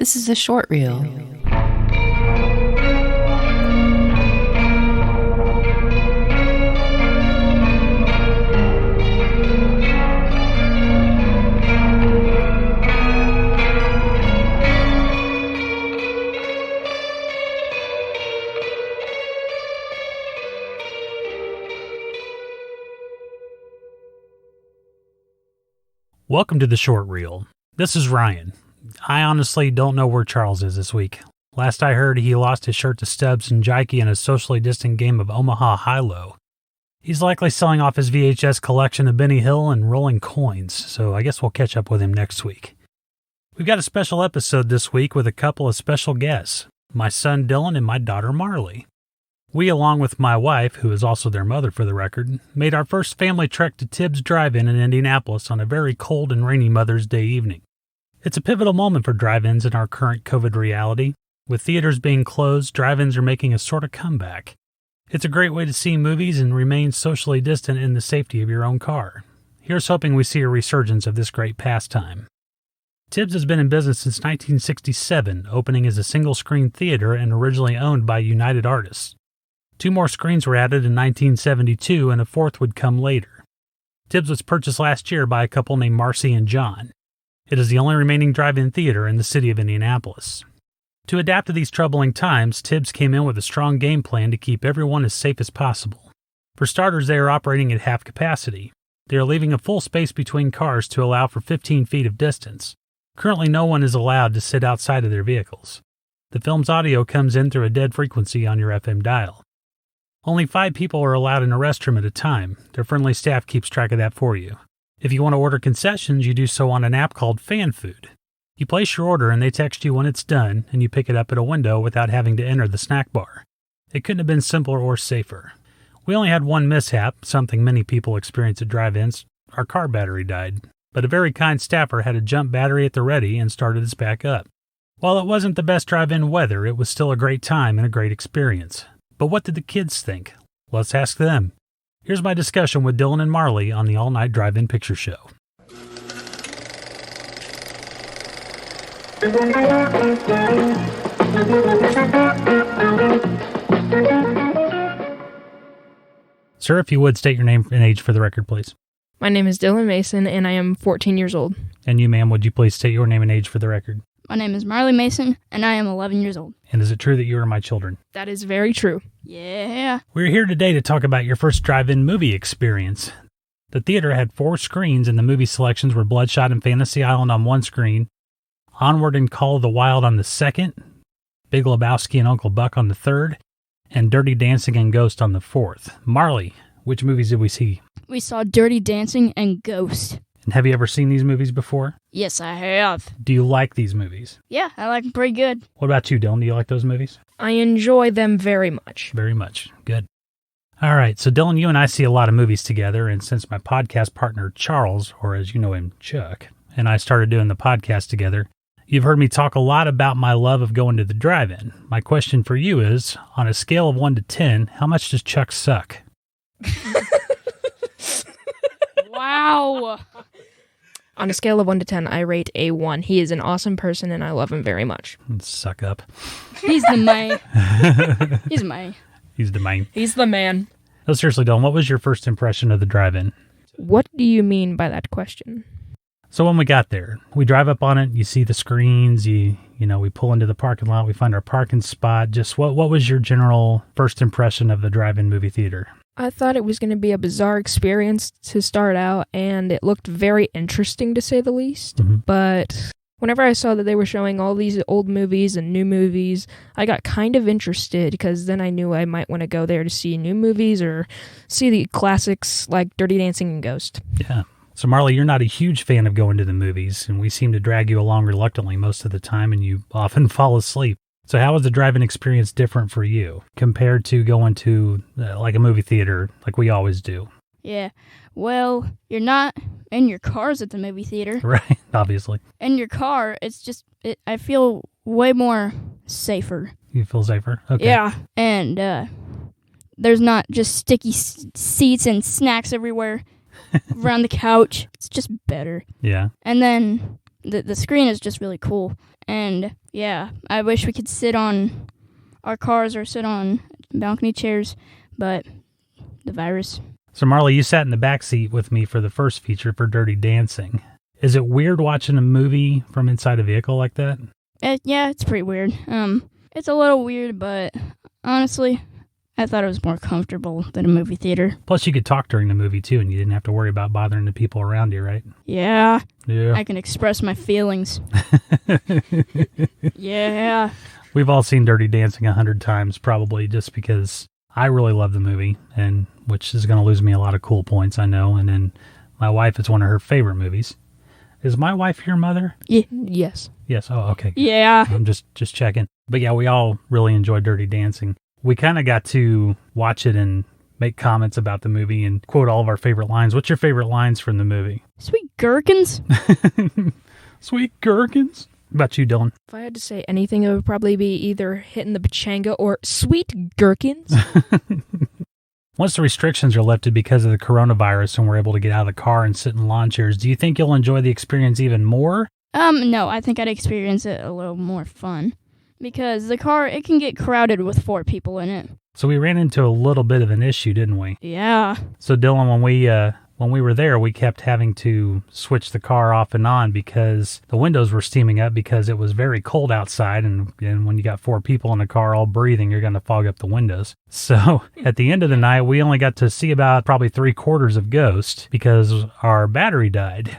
This is a short reel. Welcome to the short reel. This is Ryan. I honestly don't know where Charles is this week. Last I heard, he lost his shirt to Stubbs and Jikey in a socially distant game of Omaha High-Low. He's likely selling off his VHS collection of Benny Hill and rolling coins, so I guess we'll catch up with him next week. We've got a special episode this week with a couple of special guests, my son Dylan and my daughter Marley. We, along with my wife, who is also their mother for the record, made our first family trek to Tibb's Drive-In in Indianapolis on a very cold and rainy Mother's Day evening. It's a pivotal moment for drive-ins in our current COVID reality. With theaters being closed, drive-ins are making a sort of comeback. It's a great way to see movies and remain socially distant in the safety of your own car. Here's hoping we see a resurgence of this great pastime. Tibb's has been in business since 1967, opening as a single-screen theater and originally owned by United Artists. 2 more screens were added in 1972, and a 4th would come later. Tibb's was purchased last year by a couple named Marcy and John. It is the only remaining drive-in theater in the city of Indianapolis. To adapt to these troubling times, Tibb's came in with a strong game plan to keep everyone as safe as possible. For starters, they are operating at half capacity. They are leaving a full space between cars to allow for 15 feet of distance. Currently, no one is allowed to sit outside of their vehicles. The film's audio comes in through a dead frequency on your FM dial. Only 5 people are allowed in a restroom at a time. Their friendly staff keeps track of that for you. If you want to order concessions, you do so on an app called Fan Food. You place your order and they text you when it's done, and you pick it up at a window without having to enter the snack bar. It couldn't have been simpler or safer. We only had one mishap, something many people experience at drive-ins. Our car battery died, but a very kind staffer had a jump battery at the ready and started us back up. While it wasn't the best drive-in weather, it was still a great time and a great experience. But what did the kids think? Let's ask them. Here's my discussion with Dylan and Marley on the all-night drive-in picture show. Sir, if you would, state your name and age for the record, please. My name is Dylan Mason, and I am 14 years old. And you, ma'am, would you please state your name and age for the record? My name is Marley Mason, and I am 11 years old. And is it true that you are my children? That is very true. Yeah. We're here today to talk about your first drive-in movie experience. The theater had 4 screens, and the movie selections were Bloodshot and Fantasy Island on one screen, Onward and Call of the Wild on the second, Big Lebowski and Uncle Buck on the third, and Dirty Dancing and Ghost on the fourth. Marley, which movies did we see? We saw Dirty Dancing and Ghost. And have you ever seen these movies before? Yes, I have. Do you like these movies? Yeah, I like them pretty good. What about you, Dylan? Do you like those movies? I enjoy them very much. Very much. Good. All right, so Dylan, you and I see a lot of movies together, and since my podcast partner Charles, or as you know him, Chuck, and I started doing the podcast together, you've heard me talk a lot about my love of going to the drive-in. My question for you is, on a scale of 1 to 10, how much does Chuck suck? Wow. On a scale of 1 to 10, I rate a 1. He is an awesome person, and I love him very much. Suck up. He's the man. He's man. He's the man. He's the man. No, seriously, Dylan, what was your first impression of the drive-in? What do you mean by that question? So when we got there, we drive up on it, you see the screens, we pull into the parking lot, we find our parking spot. Just what was your general first impression of the drive-in movie theater? I thought it was going to be a bizarre experience to start out, and it looked very interesting to say the least. Mm-hmm. But whenever I saw that they were showing all these old movies and new movies, I got kind of interested because then I knew I might want to go there to see new movies or see the classics like Dirty Dancing and Ghost. Yeah. So Marley, you're not a huge fan of going to the movies, and we seem to drag you along reluctantly most of the time, and you often fall asleep. So how was the drive-in experience different for you compared to going to like a movie theater like we always do? Yeah. Well, you're not in your cars at the movie theater. Right, obviously. In your car, I feel way more safer. You feel safer? Okay. Yeah. And there's not just sticky seats and snacks everywhere around the couch. It's just better. Yeah. And then the screen is just really cool. And yeah, I wish we could sit on our cars or sit on balcony chairs, but the virus. So, Marley, you sat in the back seat with me for the first feature for Dirty Dancing. Is it weird watching a movie from inside a vehicle like that? Yeah, it's pretty weird. It's a little weird, but honestly, I thought it was more comfortable than a movie theater. Plus, you could talk during the movie, too, and you didn't have to worry about bothering the people around you, right? Yeah. Yeah. I can express my feelings. Yeah. We've all seen Dirty Dancing 100 times, probably, just because I really love the movie, and which is going to lose me a lot of cool points, I know. And then my wife, it's one of her favorite movies. Is my wife your mother? Yeah. Yes. Yes. Oh, okay. Yeah. I'm just checking. But yeah, we all really enjoyed Dirty Dancing. We kind of got to watch it and make comments about the movie and quote all of our favorite lines. What's your favorite lines from the movie? Sweet gherkins. Sweet gherkins. What about you, Dylan? If I had to say anything, it would probably be either hitting the pachanga or sweet gherkins. Once the restrictions are lifted because of the coronavirus and we're able to get out of the car and sit in lawn chairs, do you think you'll enjoy the experience even more? No, I think I'd experience it a little more fun. Because the car, it can get crowded with 4 people in it. So we ran into a little bit of an issue, didn't we? Yeah. So Dylan, when we were there, we kept having to switch the car off and on because the windows were steaming up because it was very cold outside. And when you got 4 people in a car all breathing, you're going to fog up the windows. So at the end of the night, we only got to see about probably 3/4 of Ghost because our battery died.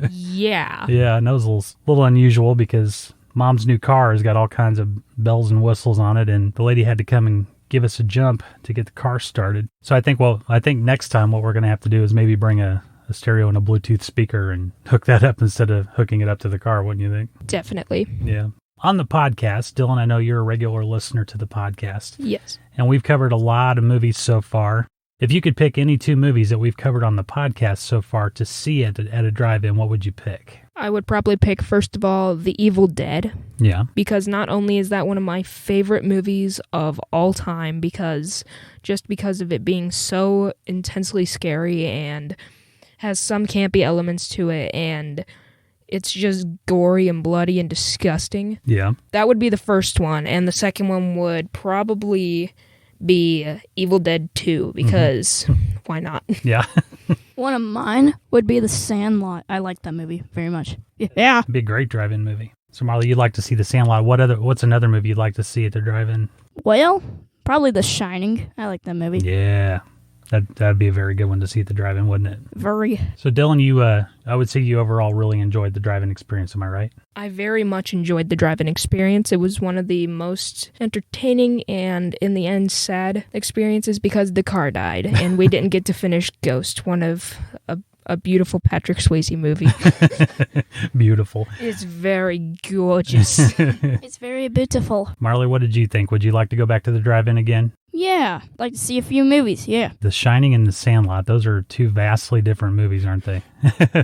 Yeah. Yeah, and that was a little unusual because Mom's new car has got all kinds of bells and whistles on it, and the lady had to come and give us a jump to get the car started. So I think next time what we're going to have to do is maybe bring a stereo and a Bluetooth speaker and hook that up instead of hooking it up to the car, wouldn't you think? Definitely. Yeah. On the podcast, Dylan, I know you're a regular listener to the podcast. Yes. And we've covered a lot of movies so far. If you could pick any 2 movies that we've covered on the podcast so far to see at a drive-in, what would you pick? I would probably pick, first of all, The Evil Dead. Yeah. Because not only is that one of my favorite movies of all time, because of it being so intensely scary and has some campy elements to it, and it's just gory and bloody and disgusting. Yeah. That would be the first one, and the second one would probably be Evil Dead 2, because why not? Yeah. One of mine would be The Sandlot. I like that movie very much. Yeah. It'd be a great drive-in movie. So, Marley, you'd like to see The Sandlot. What's another movie you'd like to see at the drive-in? Well, probably The Shining. I like that movie. Yeah. That'd be a very good one to see at the drive-in, wouldn't it? Very. So, Dylan, I would say you overall really enjoyed the drive-in experience. Am I right? I very much enjoyed the drive-in experience. It was one of the most entertaining and, in the end, sad experiences because the car died and we didn't get to finish Ghost, one of a beautiful Patrick Swayze movie. Beautiful. It's very gorgeous. It's very beautiful. Marley, what did you think? Would you like to go back to the drive-in again? Yeah, like to see a few movies, yeah. The Shining and The Sandlot, those are 2 vastly different movies, aren't they?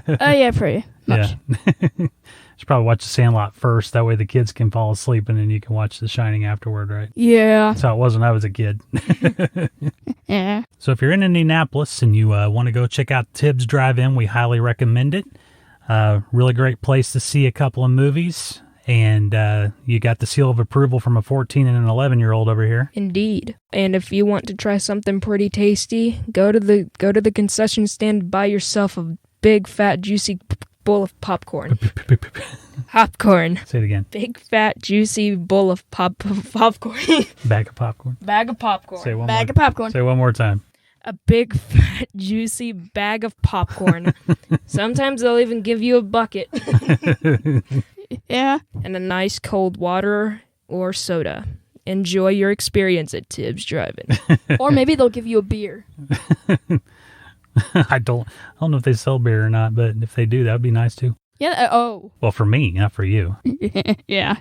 Yeah, pretty much. Yeah. Should probably watch The Sandlot first. That way the kids can fall asleep and then you can watch The Shining afterward, right? Yeah. That's how it was when I was a kid. Yeah. So if you're in Indianapolis and you want to go check out Tibb's Drive-In, we highly recommend it. Really great place to see a couple of movies. And you got the seal of approval from a 14 and an 11-year-old over here. Indeed. And if you want to try something pretty tasty, go to the concession stand, buy yourself a big, fat, juicy bowl of popcorn. Popcorn. Say it again. Big, fat, juicy bowl of popcorn. Bag of popcorn. Bag of popcorn. Say one Bag more. of popcorn. Say one more time. A big, fat, juicy bag of popcorn. Sometimes they'll even give you a bucket. Yeah. And a nice cold water or soda. Enjoy your experience at Tibb's Drive-In. Or maybe they'll give you a beer. I don't know if they sell beer or not, but if they do, that would be nice too. Yeah. Well, for me, not for you. Yeah.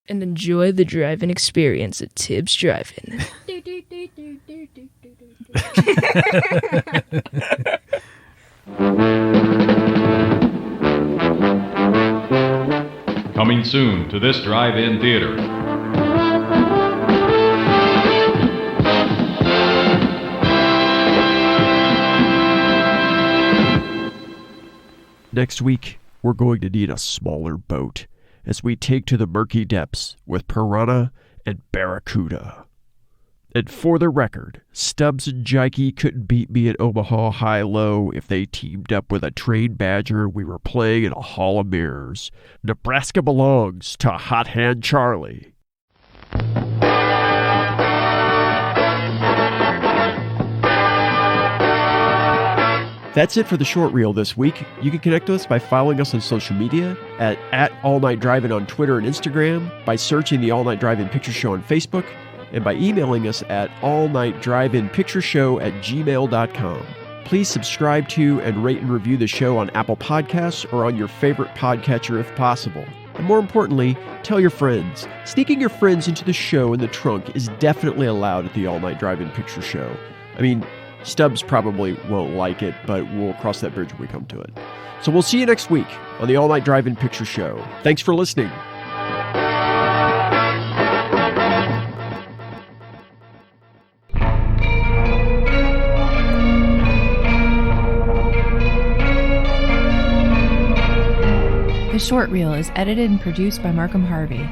And enjoy the drive-in experience at Tibb's Drive-In. Coming soon to this drive-in theater. Next week, we're going to need a smaller boat as we take to the murky depths with piranha and barracuda. And for the record, Stubbs and Jikey couldn't beat me at Omaha High-Low if they teamed up with a trained badger we were playing in a hall of mirrors. Nebraska belongs to Hot Hand Charlie. That's it for the short reel this week. You can connect with us by following us on social media at All Night Drive-In on Twitter and Instagram, by searching the All Night Drive-In Picture Show on Facebook, and by emailing us at allnightdriveinpictureshow@gmail.com. Please subscribe to and rate and review the show on Apple Podcasts or on your favorite podcatcher if possible. And more importantly, tell your friends. Sneaking your friends into the show in the trunk is definitely allowed at the All Night Drive-In Picture Show. I mean, Stubbs probably won't like it, but we'll cross that bridge when we come to it. So we'll see you next week on the All Night Drive-In Picture Show. Thanks for listening. The Short Reel is edited and produced by Markham Harvey.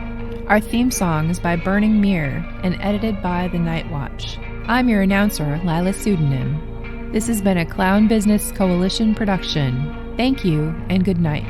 Our theme song is by Burning Mirror and edited by The Night Watch. I'm your announcer, Lila Pseudonym. This has been a Clown Business Coalition production. Thank you and good night.